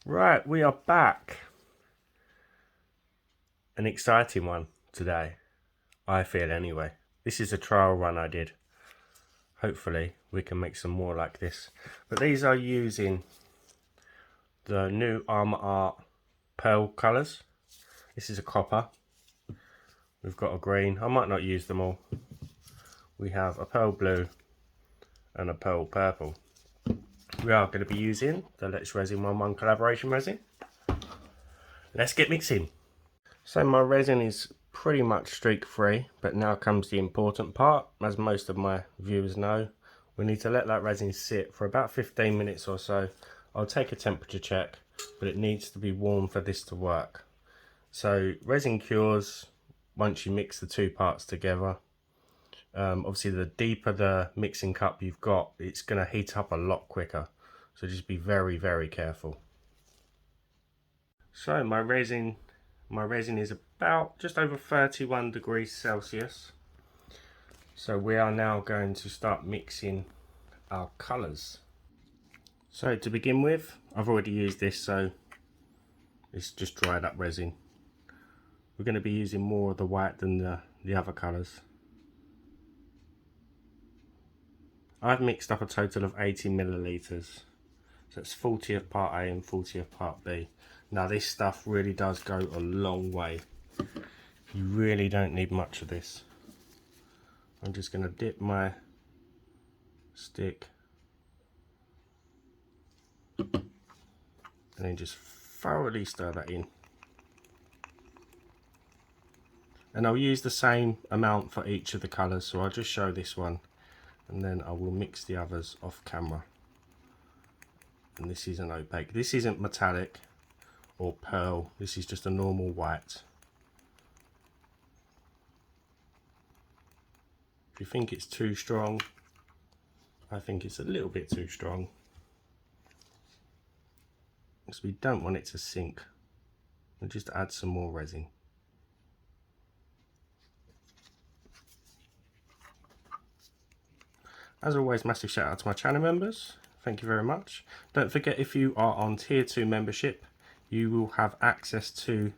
Right, we are back. An exciting one today, I feel anyway. This is a trial run I did. Hopefully we can make some more like this. But these are using the new Armor Art Pearl colours. This is a copper. We've got a green. I might not use them all. We have a pearl blue and a pearl purple. We are going to be using the Let's Resin 1-1 collaboration resin. Let's get mixing. So my resin is pretty much streak free, but now comes the important part. As most of my viewers know, we need to let that resin sit for about 15 minutes or so. I'll take a temperature check, but it needs to be warm for this to work. So resin cures once you mix the two parts together. Obviously the deeper the mixing cup you've got, it's going to heat up a lot quicker, so just be very, very careful. So my resin is about just over 31 degrees Celsius. So we are now going to start mixing our colours. So to begin with, I've already used this, so it's just dried up resin. We're going to be using more of the white than the other colours. I've mixed up a total of 80 millilitres. So it's 40 of part A and 40 of part B. Now this stuff really does go a long way. You really don't need much of this. I'm just going to dip my stick and then just thoroughly stir that in. And I'll use the same amount for each of the colours, so I'll just show this one and then I will mix the others off camera. And this is an opaque. This isn't metallic or pearl, this is just a normal white. If you think it's too strong, I think it's a little bit too strong, because we don't want it to sink. We'll just add some more resin. As always, massive shout out to my channel members. Thank you very much. Don't forget, if you are on tier 2 membership, you will have access to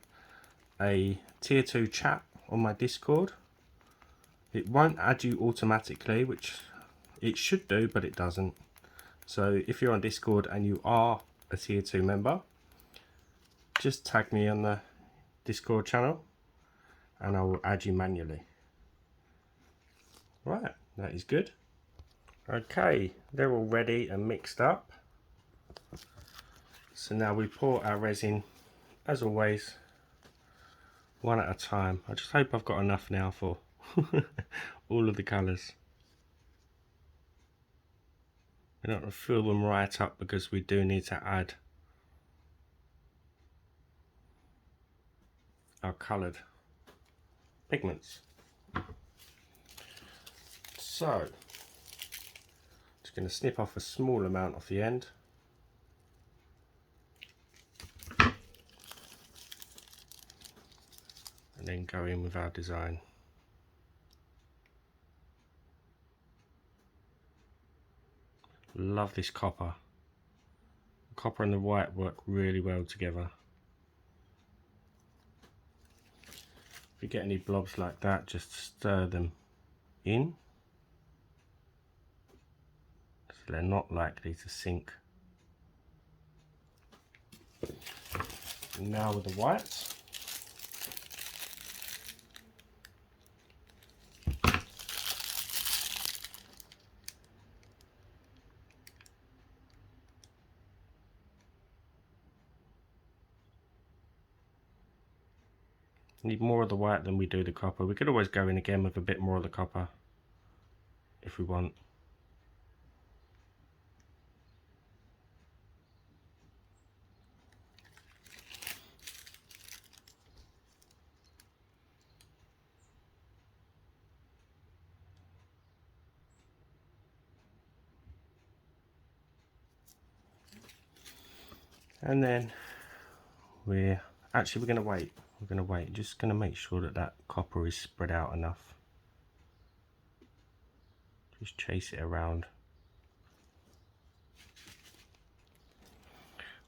a tier 2 chat on my Discord. It won't add you automatically, which it should do, but it doesn't. So if you're on Discord and you are a tier 2 member, just tag me on the Discord channel and I will add you manually. Right, that is good. Okay, they're all ready and mixed up. So now we pour our resin, as always, one at a time. I just hope I've got enough now for all of the colours. We don't want to fill them right up because we do need to add our coloured pigments. So, just going to snip off a small amount off the end. And then go in with our design. Love this copper. The copper and the white work really well together. If you get any blobs like that, just stir them in, so they're not likely to sink. And now with the whites. Need more of the white than we do the copper. We could always go in again with a bit more of the copper if we want. And then we're going to wait. We're going to wait, just going to make sure that that copper is spread out enough. Just chase it around.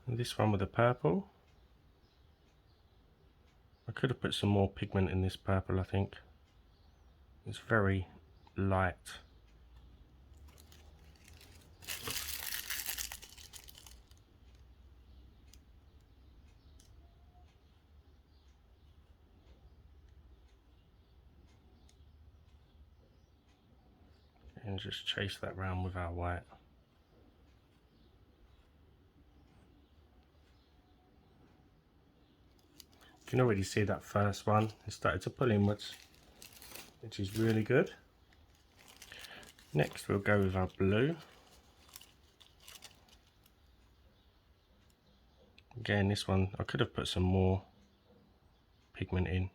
And this one with the purple. I could have put some more pigment in this purple, I think. It's very light. And just chase that round with our white. You can already see that first one, it started to pull inwards, which is really good. Next we'll go with our blue. Again, this one, I could have put some more pigment in,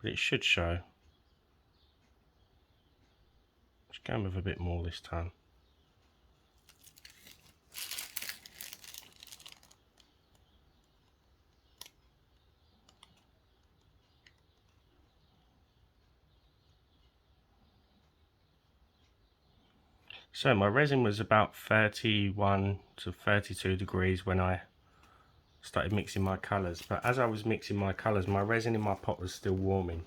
but it should show. Just going with a bit more this time. So my resin was about 31 to 32 degrees when I started mixing my colours, but as I was mixing my colours, my resin in my pot was still warming.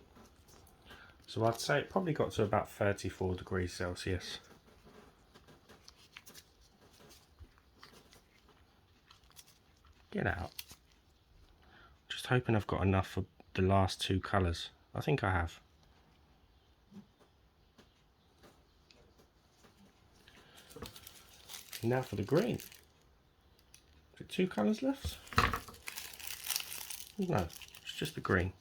So I'd say it probably got to about 34 degrees Celsius. Get out. Just hoping I've got enough for the last two colours. I think I have. Now for the green. Is it two colours left? No, it's just the green.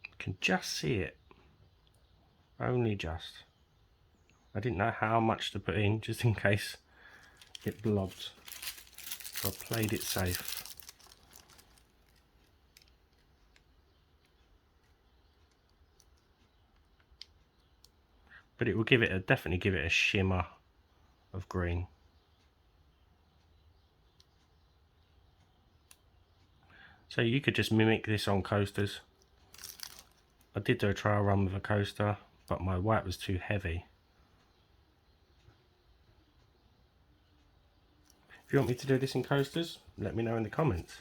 You can just see it. Only just. I didn't know how much to put in just in case it blobbed. So I played it safe. But it will definitely give it a shimmer of green. So you could just mimic this on coasters. I did do a trial run with a coaster, but my white was too heavy. If you want me to do this in coasters, let me know in the comments.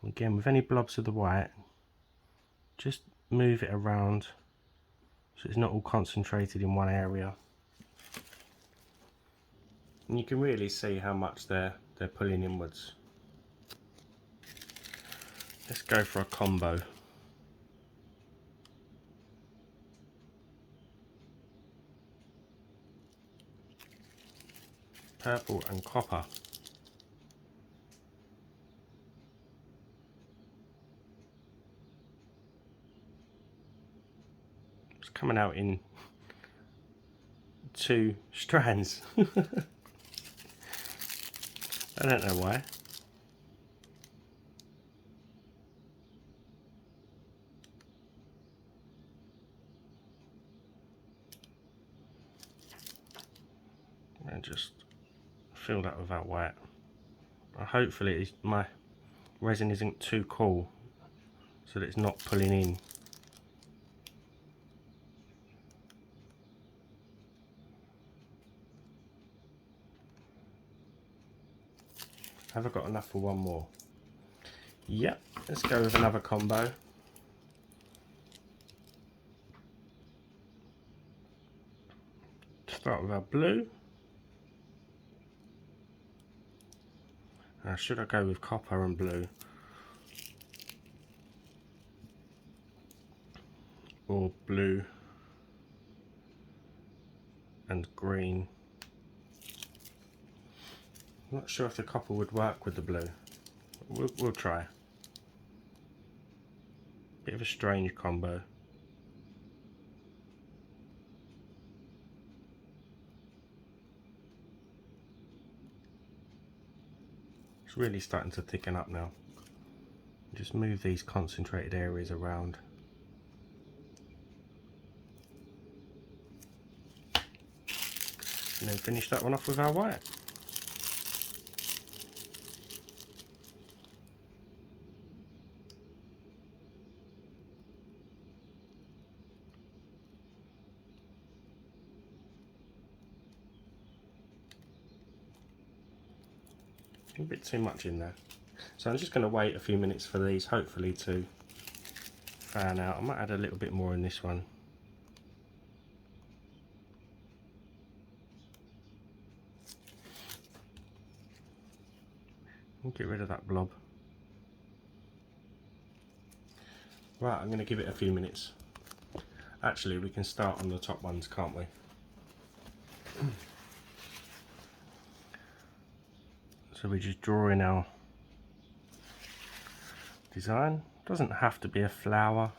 Again, with any blobs of the white, just move it around so it's not all concentrated in one area. And you can really see how much they're pulling inwards. Let's go for a combo. Purple and copper. It's coming out in two strands. I don't know why. And just fill that with that white. Hopefully my resin isn't too cool so that it's not pulling in. Have I got enough for one more? Yep, let's go with another combo. Start with our blue. Should I go with copper and blue? Or blue and green? I'm not sure if the copper would work with the blue. We'll try. Bit of a strange combo. It's really starting to thicken up now. Just move these concentrated areas around. And then finish that one off with our white. A bit too much in there. So I'm just going to wait a few minutes for these hopefully to fan out. I might add a little bit more in this one. And get rid of that blob. Right, I'm going to give it a few minutes. Actually, we can start on the top ones, can't we? So we just draw in our design. Doesn't have to be a flower.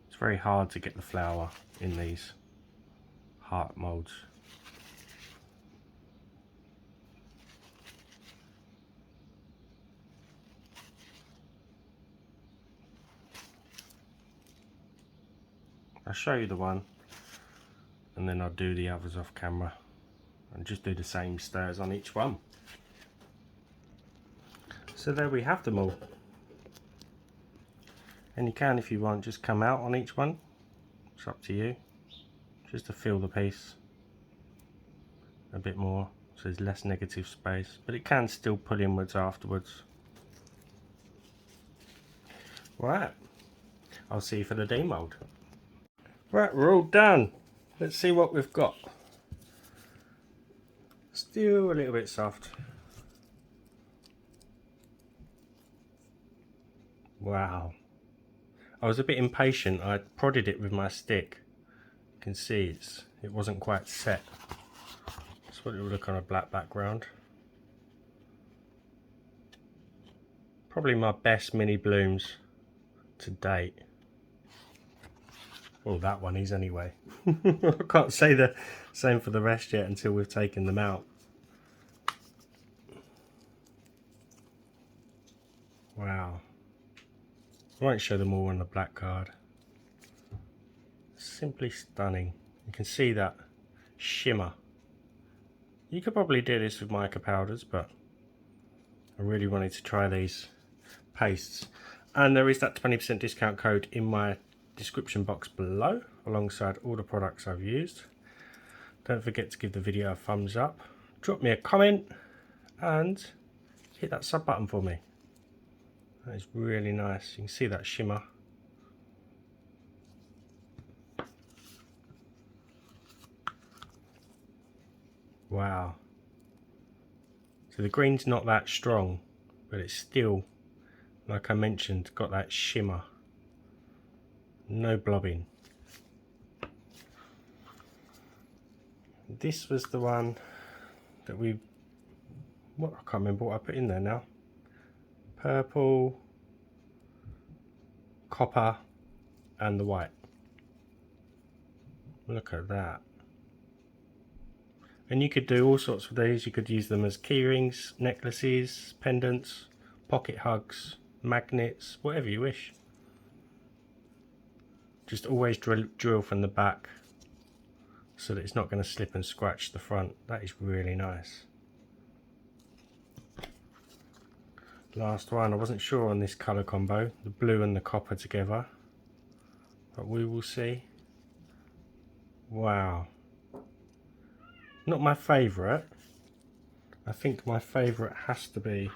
It's very hard to get the flower in these heart moulds. I'll show you the one and then I'll do the others off camera and just do the same stirs on each one. So there we have them all. And you can, if you want, just come out on each one. It's up to you. Just to fill the piece a bit more so there's less negative space, but it can still pull inwards afterwards. Right, I'll see you for the demold. Right, we're all done. Let's see what we've got. Still a little bit soft. Wow. I was a bit impatient. I prodded it with my stick. You can see it wasn't quite set. That's what it would look on a black background. Probably my best mini blooms to date. Well, that one is anyway. I can't say the same for the rest yet until we've taken them out. Wow. I won't show them all on the black card. Simply stunning. You can see that shimmer. You could probably do this with mica powders, but I really wanted to try these pastes. And there is that 20% discount code in my description box below, alongside all the products I've used. Don't forget to give the video a thumbs up, drop me a comment, and hit that sub button for me. That is really nice. You can see that shimmer. Wow. So the green's not that strong, but it's still, like I mentioned, got that shimmer. No blobbing. This was the one that I can't remember what I put in there now. Purple, copper, and the white. Look at that. And you could do all sorts of these. You could use them as key rings, necklaces, pendants, pocket hugs, magnets, whatever you wish. Just always drill from the back so that it's not going to slip and scratch the front. That is really nice. Last one, I wasn't sure on this colour combo, the blue and the copper together, but we will see. Wow. Not my favourite. I think my favourite has to be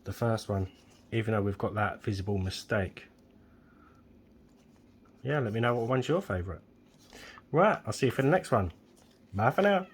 the first one, even though we've got that visible mistake. Yeah, let me know what one's your favourite. Right, I'll see you for the next one. Bye for now.